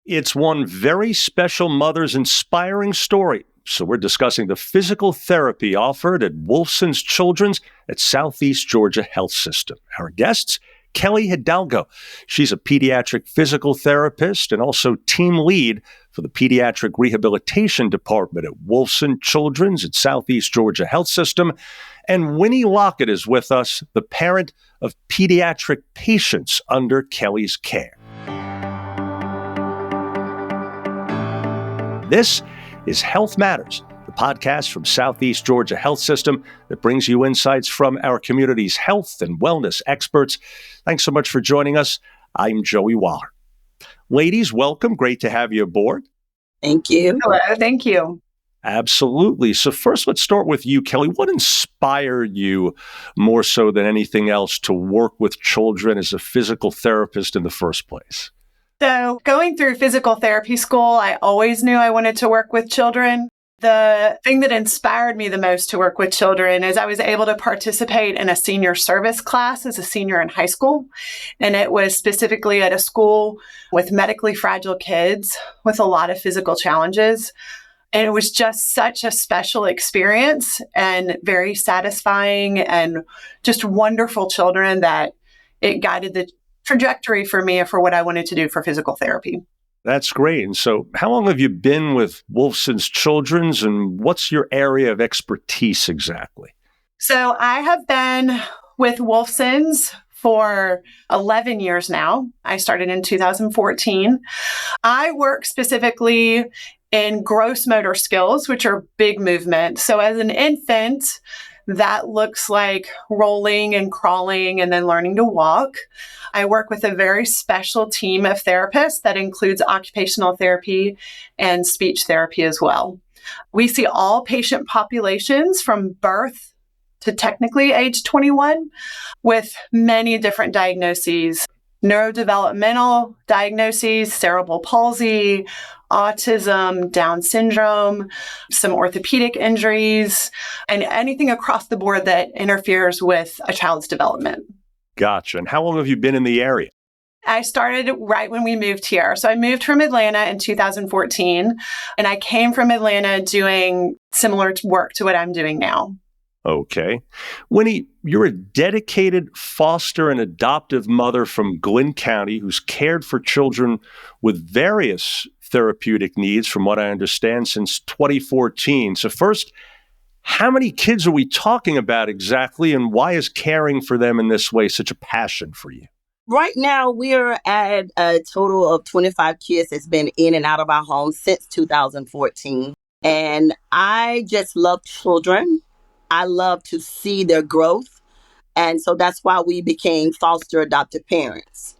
It's one very special mother's inspiring story. So we're discussing the physical therapy offered at Wolfson Children's at Southeast Georgia Health System. Our guests, Kelly Hidalgo. She's a pediatric physical therapist and also team lead for the Pediatric Rehabilitation Department at Wolfson Children's at Southeast Georgia Health System. And Winnie Lockett is with us, the parent of pediatric patients under Kelly's care. This is Health Matters, the podcast from Southeast Georgia Health System that brings you insights from our community's health and wellness experts. Thanks so much for joining us. I'm Joey Waller. Ladies, welcome. Great to have you aboard. Thank you. Hello, thank you. Absolutely. So first, let's start with you, Kelly. What inspired you more so than anything else to work with children as a physical therapist in the first place? So going through physical therapy school, I always knew I wanted to work with children. The thing that inspired me the most to work with children is I was able to participate in a senior service class as a senior in high school. And it was specifically at a school with medically fragile kids with a lot of physical challenges. And it was just such a special experience and very satisfying and just wonderful children that it guided the trajectory for me for what I wanted to do for physical therapy. That's great. And so how long have you been with Wolfson Children's and what's your area of expertise exactly? So I have been with Wolfson's for 11 years now. I started in 2014. I work specifically in gross motor skills, which are big movement. So as an infant, that looks like rolling and crawling and then learning to walk. I work with a very special team of therapists that includes occupational therapy and speech therapy as well. We see all patient populations from birth to technically age 21 with many different diagnoses, neurodevelopmental diagnoses, cerebral palsy, autism, Down syndrome, some orthopedic injuries, and anything across the board that interferes with a child's development. Gotcha. And how long have you been in the area? I started right when we moved here. So I moved from Atlanta in 2014, and I came from Atlanta doing similar work to what I'm doing now. Okay. Winnie, you're a dedicated foster and adoptive mother from Glynn County who's cared for children with various therapeutic needs, from what I understand, since 2014. So first, how many kids are we talking about exactly, and why is caring for them in this way such a passion for you? Right now, we're at a total of 25 kids that's been in and out of our home since 2014. And I just love children. I love to see their growth. And so that's why we became foster adoptive parents.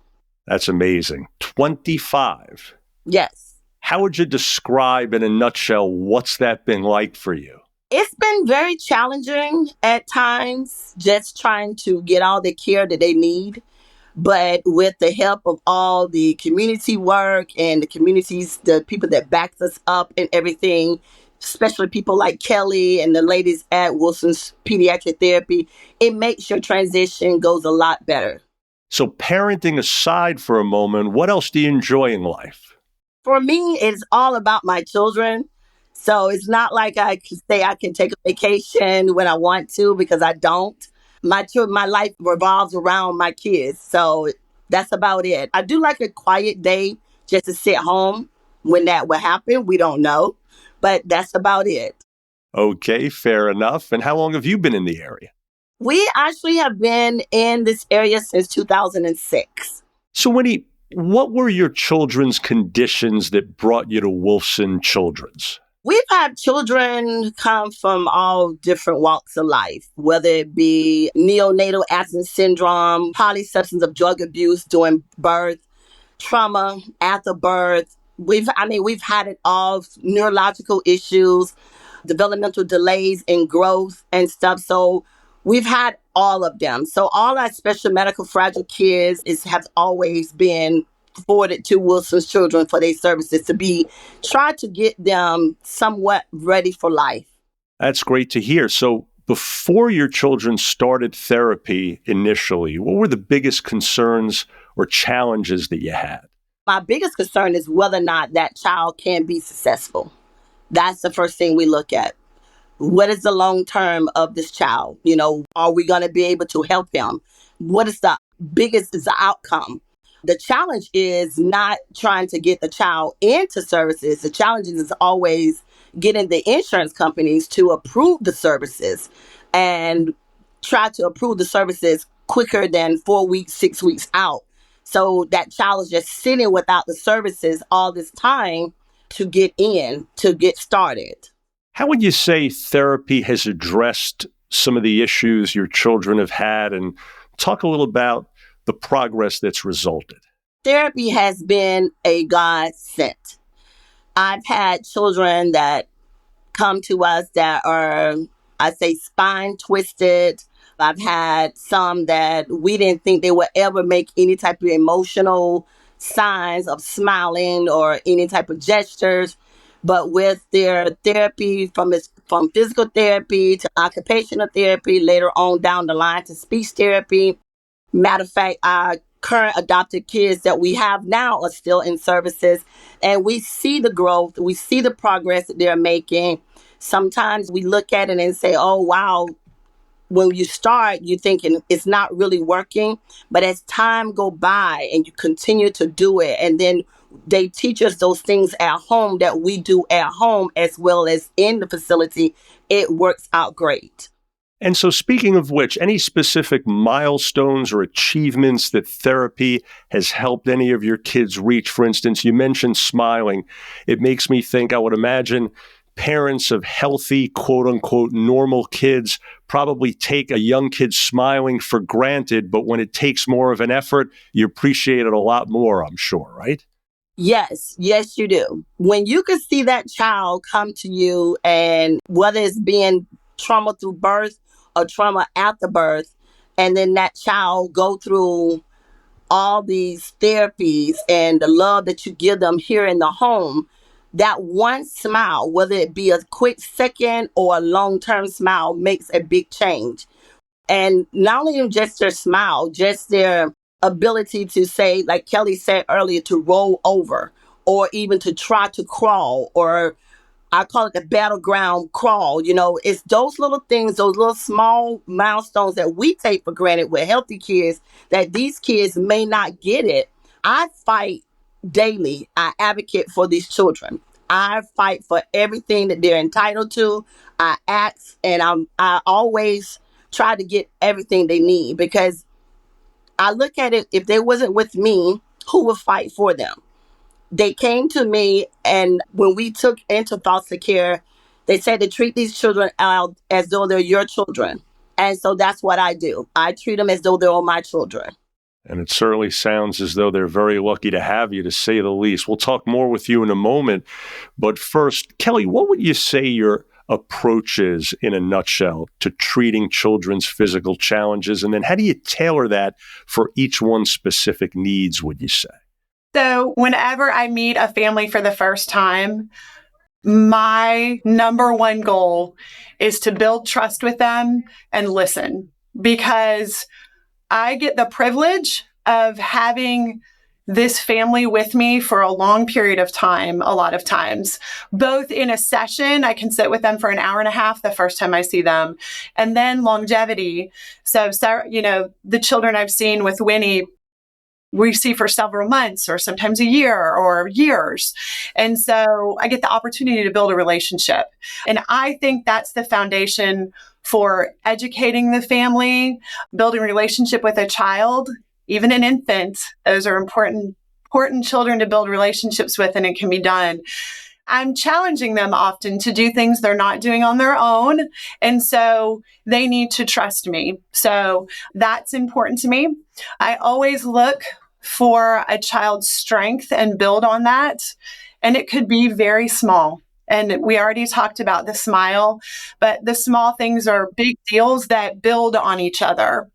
That's amazing. 25. Yes. How would you describe in a nutshell what's that been like for you? It's been very challenging at times, just trying to get all the care that they need. But with the help of all the community work and the communities, the people that backed us up and everything, especially people like Kelly and the ladies at Wolfson's Pediatric Therapy, it makes your transition goes a lot better. So parenting aside for a moment, what else do you enjoy in life? For me, it's all about my children. So it's not like I can say I can take a vacation when I want to, because I don't. My life revolves around my kids. So that's about it. I do like a quiet day just to sit home. When that will happen, we don't know. But that's about it. Okay, fair enough. And how long have you been in the area? We actually have been in this area since 2006. So Winnie, what were your children's conditions that brought you to Wolfson Children's? We've had children come from all different walks of life, whether it be neonatal absence syndrome, polysubstance of drug abuse during birth, trauma after birth. We've had it all, neurological issues, developmental delays in growth and stuff. So we've had all of them. So all our special medical fragile kids have always been forwarded to Wolfson Children for their services to try to get them somewhat ready for life. That's great to hear. So before your children started therapy initially, what were the biggest concerns or challenges that you had? My biggest concern is whether or not that child can be successful. That's the first thing we look at. What is the long term of this child? Are we going to be able to help him? What is the biggest is the outcome? The challenge is not trying to get the child into services. The challenge is always getting the insurance companies to approve the services and try to approve the services quicker than 4 weeks, 6 weeks out. So that child is just sitting without the services all this time to get started. How would you say therapy has addressed some of the issues your children have had, and talk a little about the progress that's resulted? Therapy has been a godsend. I've had children that come to us that are, I say, spine twisted. I've had some that we didn't think they would ever make any type of emotional signs of smiling or any type of gestures. But with their therapy, from physical therapy to occupational therapy, later on down the line to speech therapy. Matter of fact, our current adopted kids that we have now are still in services, and we see the growth, we see the progress that they're making. Sometimes we look at it and say, oh, wow. When you start, you're thinking it's not really working. But as time go by and you continue to do it, and then they teach us those things at home that we do at home as well as in the facility, it works out great. And so, speaking of which, any specific milestones or achievements that therapy has helped any of your kids reach? For instance, you mentioned smiling. It makes me think, I would imagine parents of healthy, quote unquote, normal kids probably take a young kid smiling for granted, but when it takes more of an effort, you appreciate it a lot more, I'm sure, right? Yes, you do. When you can see that child come to you, and whether it's being trauma through birth or trauma after birth, and then that child go through all these therapies and the love that you give them here in the home, that one smile, whether it be a quick second or a long-term smile, makes a big change. And not only just their smile, just their ability to say, like Kelly said earlier, to roll over or even to try to crawl, or I call it the battleground crawl. It's those little things, those little small milestones that we take for granted with healthy kids, that these kids may not get it. I fight daily. I advocate for these children. I fight for everything that they're entitled to. I ask, and I always try to get everything they need, because I look at it, if they wasn't with me, who would fight for them? They came to me, and when we took into foster care, they said to treat these children out as though they're your children. And so that's what I do. I treat them as though they're all my children. And it certainly sounds as though they're very lucky to have you, to say the least. We'll talk more with you in a moment. But first, Kelly, what would you say your approach is, in a nutshell, to treating children's physical challenges? And then how do you tailor that for each one's specific needs, would you say? So whenever I meet a family for the first time, my number one goal is to build trust with them and listen, because I get the privilege of having this family with me for a long period of time, a lot of times, both in a session. I can sit with them for an hour and a half the first time I see them, and then longevity. So the children I've seen with Winnie, we see for several months or sometimes a year or years. And so I get the opportunity to build a relationship. And I think that's the foundation for educating the family, building a relationship with a child, even an infant. Those are important children to build relationships with, and it can be done. I'm challenging them often to do things they're not doing on their own. And so they need to trust me. So that's important to me. I always look for a child's strength and build on that. And it could be very small. And we already talked about the smile, but the small things are big deals that build on each other.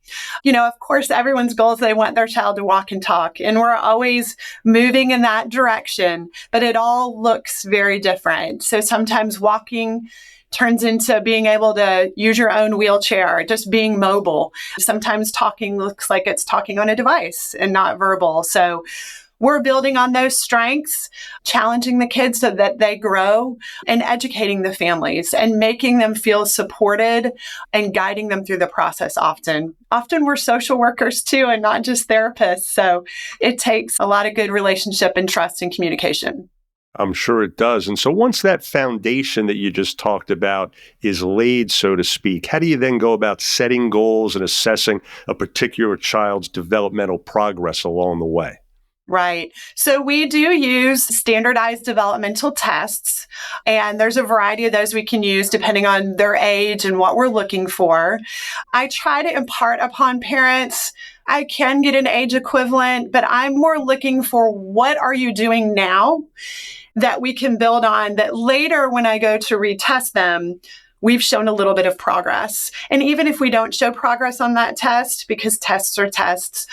Of course, everyone's goal is they want their child to walk and talk, and we're always moving in that direction, but it all looks very different. So sometimes walking turns into being able to use your own wheelchair, just being mobile. Sometimes talking looks like it's talking on a device and not verbal. So we're building on those strengths, challenging the kids so that they grow, and educating the families and making them feel supported and guiding them through the process often. Often we're social workers too, and not just therapists. So it takes a lot of good relationship and trust and communication. I'm sure it does. And so once that foundation that you just talked about is laid, so to speak, how do you then go about setting goals and assessing a particular child's developmental progress along the way? Right. So we do use standardized developmental tests, and there's a variety of those we can use depending on their age and what we're looking for. I try to impart upon parents, I can get an age equivalent, but I'm more looking for what are you doing now that we can build on, that later when I go to retest them, we've shown a little bit of progress. And even if we don't show progress on that test, because tests are tests,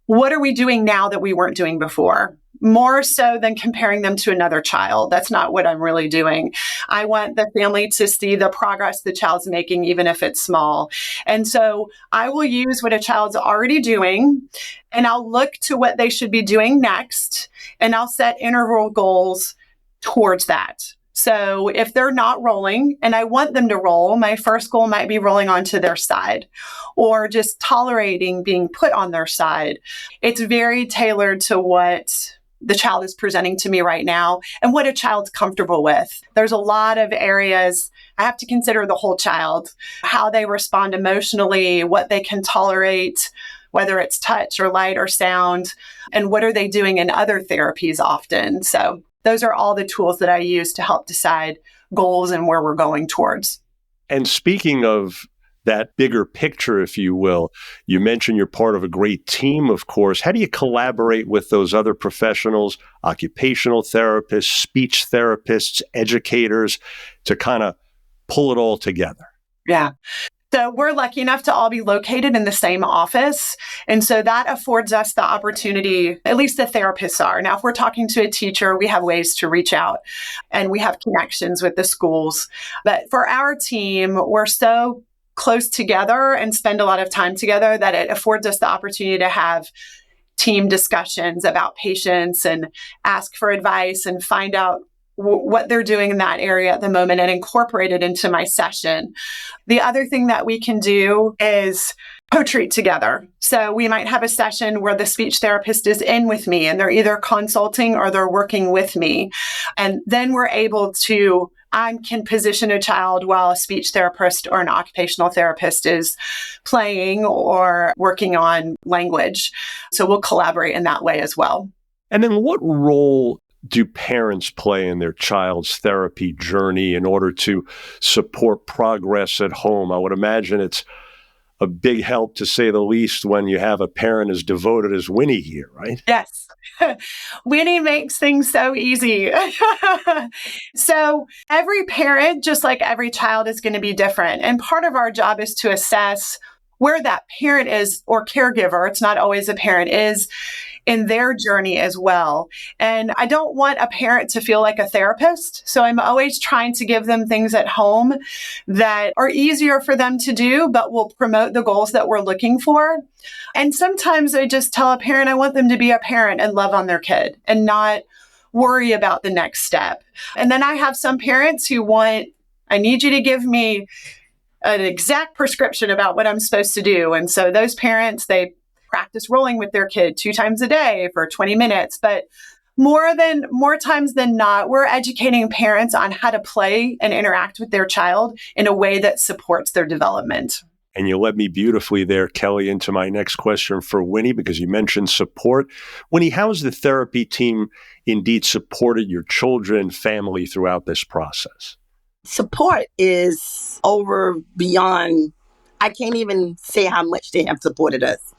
what are we doing now that we weren't doing before? More so than comparing them to another child. That's not what I'm really doing. I want the family to see the progress the child's making, even if it's small. And so I will use what a child's already doing, and I'll look to what they should be doing next, and I'll set interval goals towards that. So if they're not rolling and I want them to roll, my first goal might be rolling onto their side or just tolerating being put on their side. It's very tailored to what the child is presenting to me right now and what a child's comfortable with. There's a lot of areas I have to consider the whole child, how they respond emotionally, what they can tolerate, whether it's touch or light or sound, and what are they doing in other therapies often. So those are all the tools that I use to help decide goals and where we're going towards. And speaking of that bigger picture, if you will, you mentioned you're part of a great team, of course. How do you collaborate with those other professionals, occupational therapists, speech therapists, educators, to kind of pull it all together? Yeah. So we're lucky enough to all be located in the same office. And so that affords us the opportunity, at least the therapists are. Now, if we're talking to a teacher, we have ways to reach out and we have connections with the schools. But for our team, we're so close together and spend a lot of time together that it affords us the opportunity to have team discussions about patients and ask for advice and find out what they're doing in that area at the moment and incorporate it into my session. The other thing that we can do is co-treat together. So we might have a session where the speech therapist is in with me and they're either consulting or they're working with me. And then we're able to, I can position a child while a speech therapist or an occupational therapist is playing or working on language. So we'll collaborate in that way as well. And then what role do parents play in their child's therapy journey in order to support progress at home? I would imagine it's a big help, to say the least, when you have a parent as devoted as Winnie here, right? Yes. Winnie makes things so easy. So every parent, just like every child, is going to be different. And part of our job is to assess where that parent is, or caregiver, it's not always a parent, is in their journey as well. And I don't want a parent to feel like a therapist. So I'm always trying to give them things at home that are easier for them to do, but will promote the goals that we're looking for. And sometimes I just tell a parent, I want them to be a parent and love on their kid and not worry about the next step. And then I have some parents who want, I need you to give me an exact prescription about what I'm supposed to do. And so those parents, they practice rolling with their kid 2 times a day for 20 minutes. But more times than not, we're educating parents on how to play and interact with their child in a way that supports their development. And you led me beautifully there, Kelly, into my next question for Winnie, because you mentioned support. Winnie, how has the therapy team indeed supported your children and family throughout this process? Support is over beyond, I can't even say how much they have supported us.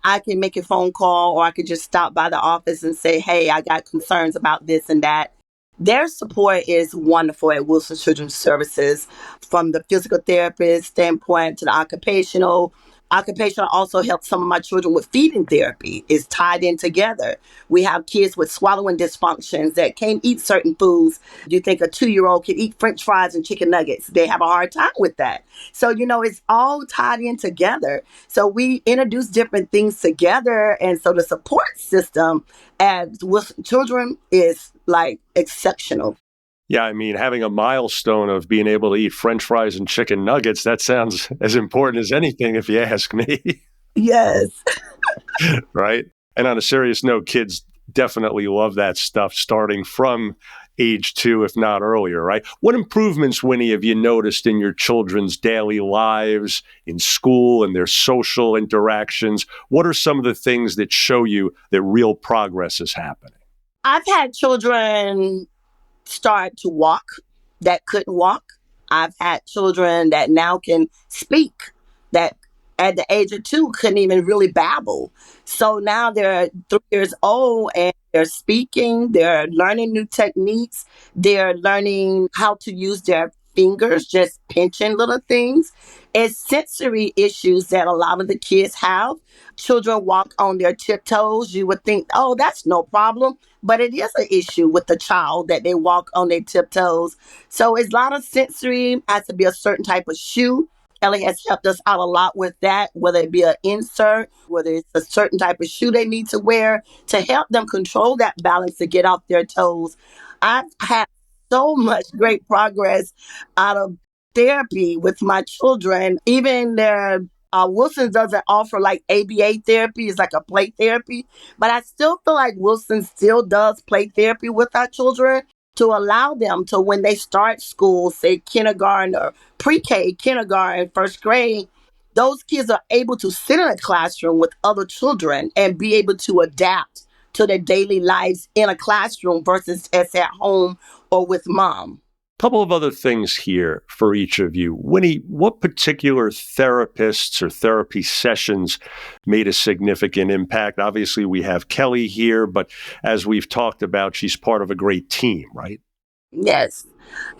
I can make a phone call, or I could just stop by the office and say, hey, I got concerns about this and that. Their support is wonderful at Wolfson Children's Services, from the physical therapist standpoint to the occupational, Occupational also helps some of my children with feeding therapy. It's tied in together. We have kids with swallowing dysfunctions that can't eat certain foods. You think a 2-year-old can eat French fries and chicken nuggets. They have a hard time with that. So, it's all tied in together. So we introduce different things together. And so the support system as Wolfson Children is like exceptional. Yeah, I mean, having a milestone of being able to eat French fries and chicken nuggets, that sounds as important as anything, if you ask me. Yes. Right? And on a serious note, kids definitely love that stuff starting from age 2, if not earlier, right? What improvements, Winnie, have you noticed in your children's daily lives, in school, and their social interactions? What are some of the things that show you that real progress is happening? I've had children start to walk that couldn't walk. I've had children that now can speak that at the age of 2 couldn't even really babble. So now they're 3 years old and they're speaking, they're learning new techniques, they're learning how to use their fingers, just pinching little things. It's sensory issues that a lot of the kids have. Children walk on their tiptoes. You would think, oh, that's no problem. But it is an issue with the child that they walk on their tiptoes. So it's a lot of sensory, has to be a certain type of shoe. Ellie has helped us out a lot with that, whether it be an insert, whether it's a certain type of shoe they need to wear to help them control that balance to get off their toes. I've had so much great progress out of therapy with my children. Even their Wilson doesn't offer like ABA therapy. It's like a play therapy. But I still feel like Wilson still does play therapy with our children to allow them to, when they start school, say kindergarten or pre-K, kindergarten, first grade, those kids are able to sit in a classroom with other children and be able to adapt to their daily lives in a classroom versus as at home or with mom. Couple of other things here for each of you. Winnie, what particular therapists or therapy sessions made a significant impact? Obviously, we have Kelly here, but as we've talked about, she's part of a great team, right? Yes.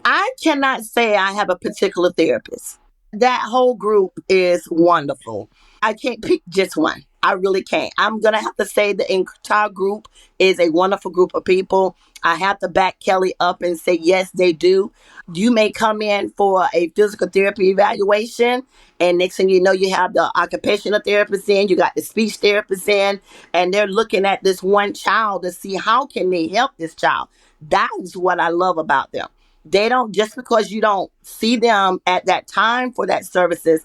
I cannot say I have a particular therapist. That whole group is wonderful. I can't pick just one. I really can't. I'm going to have to say the entire group is a wonderful group of people. I have to back Kelly up and say, yes, they do. You may come in for a physical therapy evaluation, and next thing you know, you have the occupational therapist in, you got the speech therapist in, and they're looking at this one child to see how can they help this child. That is what I love about them. They don't, just because you don't see them at that time for that services,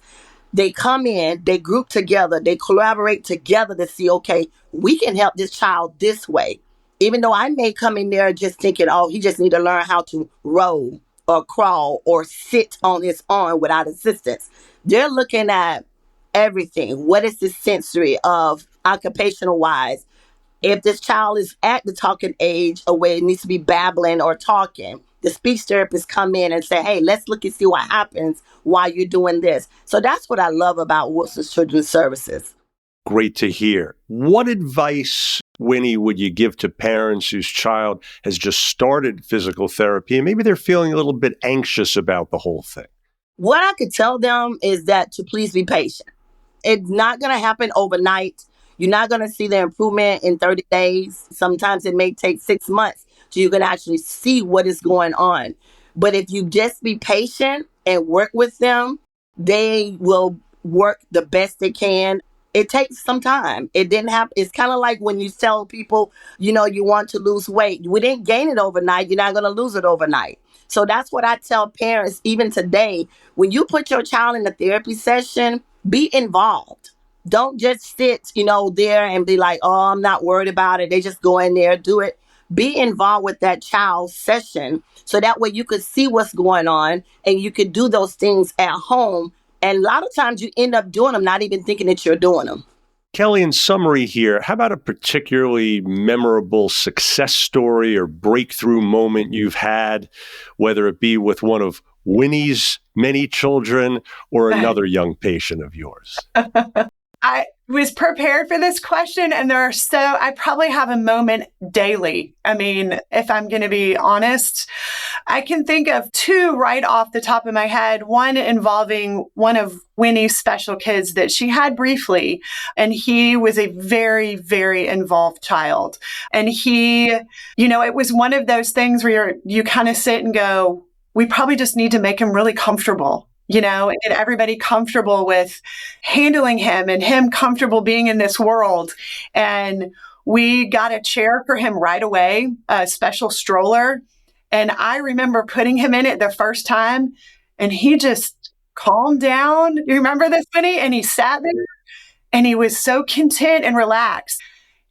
they come in, they group together, they collaborate together to see, okay, we can help this child this way. Even though I may come in there just thinking, oh, he just need to learn how to roll or crawl or sit on his arm without assistance. They're looking at everything. What is the sensory of occupational wise? If this child is at the talking age or where it needs to be babbling or talking, the speech therapist come in and say, hey, let's look and see what happens while you're doing this. So that's what I love about Wolfson Children's Services. Great to hear. What advice, Winnie, would you give to parents whose child has just started physical therapy and maybe they're feeling a little bit anxious about the whole thing? What I could tell them is that to please be patient. It's not going to happen overnight. You're not going to see the improvement in 30 days. Sometimes it may take 6 months so you can actually see what is going on. But if you just be patient and work with them, they will work the best they can. It takes some time. It didn't happen. It's kind of like when you tell people, you want to lose weight. We didn't gain it overnight. You're not going to lose it overnight. So that's what I tell parents, even today. When you put your child in a therapy session, be involved. Don't just sit, there and be like, oh, I'm not worried about it. They just go in there, do it. Be involved with that child's session so that way you could see what's going on and you could do those things at home. And a lot of times you end up doing them, not even thinking that you're doing them. Kelly, in summary here, how about a particularly memorable success story or breakthrough moment you've had, whether it be with one of Winnie's many children or another young patient of yours? was prepared for this question, and I probably have a moment daily. I mean, if I'm going to be honest, I can think of two right off the top of my head, one involving one of Winnie's special kids that she had briefly, and he was a very, very involved child. And it was one of those things where you kind of sit and go, we probably just need to make him really comfortable. And get everybody comfortable with handling him and him comfortable being in this world. And we got a chair for him right away, a special stroller. And I remember putting him in it the first time, and he just calmed down. You remember this, Winnie? And he sat there and he was so content and relaxed.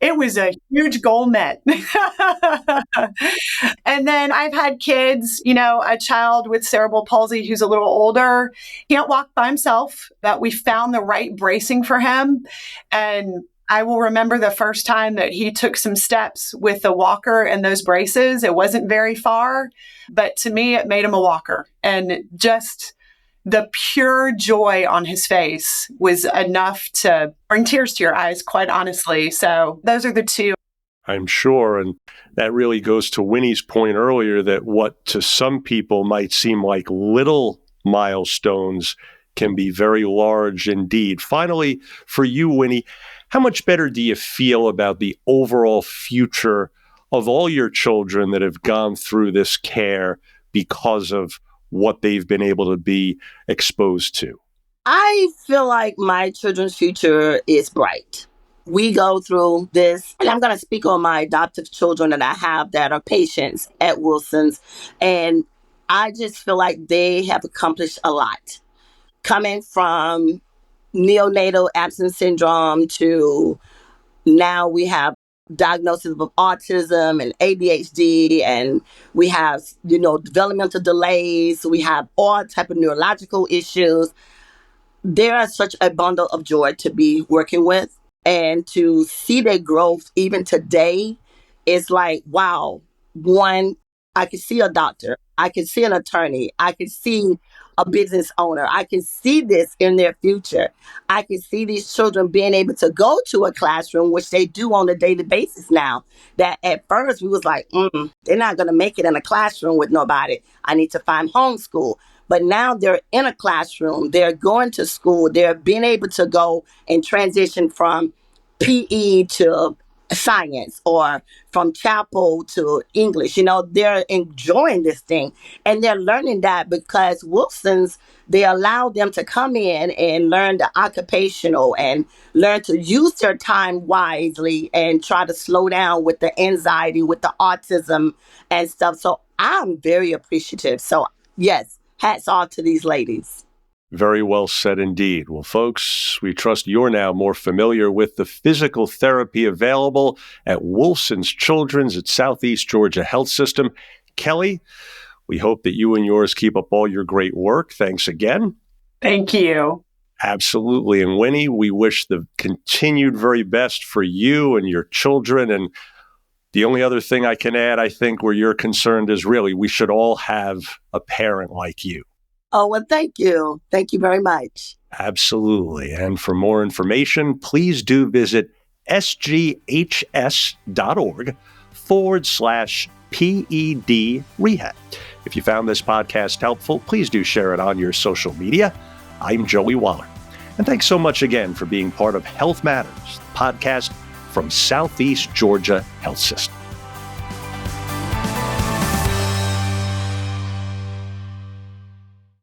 It was a huge goal met. And then I've had kids, a child with cerebral palsy who's a little older, can't walk by himself, but we found the right bracing for him. And I will remember the first time that he took some steps with the walker and those braces. It wasn't very far, but to me, it made him a walker. And just the pure joy on his face was enough to bring tears to your eyes, quite honestly. So those are the two. I'm sure. And that really goes to Winnie's point earlier that what to some people might seem like little milestones can be very large indeed. Finally, for you, Winnie, how much better do you feel about the overall future of all your children that have gone through this care because of what they've been able to be exposed to? I feel like my children's future is bright. We go through this, and I'm going to speak on my adoptive children that I have that are patients at Wolfson's, and I just feel like they have accomplished a lot. Coming from neonatal absence syndrome to now we have diagnosis of autism and ADHD, and we have, developmental delays. We have all type of neurological issues. They are such a bundle of joy to be working with, and to see their growth even today is like, wow. One, I could see a doctor. I could see an attorney. I could see a business owner. I can see this in their future. I can see these children being able to go to a classroom, which they do on a daily basis now. That at first we was like, they're not going to make it in a classroom with nobody. I need to find homeschool. But now they're in a classroom. They're going to school. They're being able to go and transition from PE to science or from chapel to English. They're enjoying this thing, and they're learning that because Wolfson's, they allow them to come in and learn the occupational and learn to use their time wisely and try to slow down with the anxiety, with the autism and stuff. So I'm very appreciative. So yes, hats off to these ladies. Very well said indeed. Well, folks, we trust you're now more familiar with the physical therapy available at Wolfson Children's at Southeast Georgia Health System. Kelly, we hope that you and yours keep up all your great work. Thanks again. Thank you. Absolutely. And Winnie, we wish the continued very best for you and your children. And the only other thing I can add, I think, where you're concerned is really we should all have a parent like you. Oh, well, thank you. Thank you very much. Absolutely. And for more information, please do visit sghs.org/PED rehab. If you found this podcast helpful, please do share it on your social media. I'm Joey Waller. And thanks so much again for being part of Health Matters, the podcast from Southeast Georgia Health System.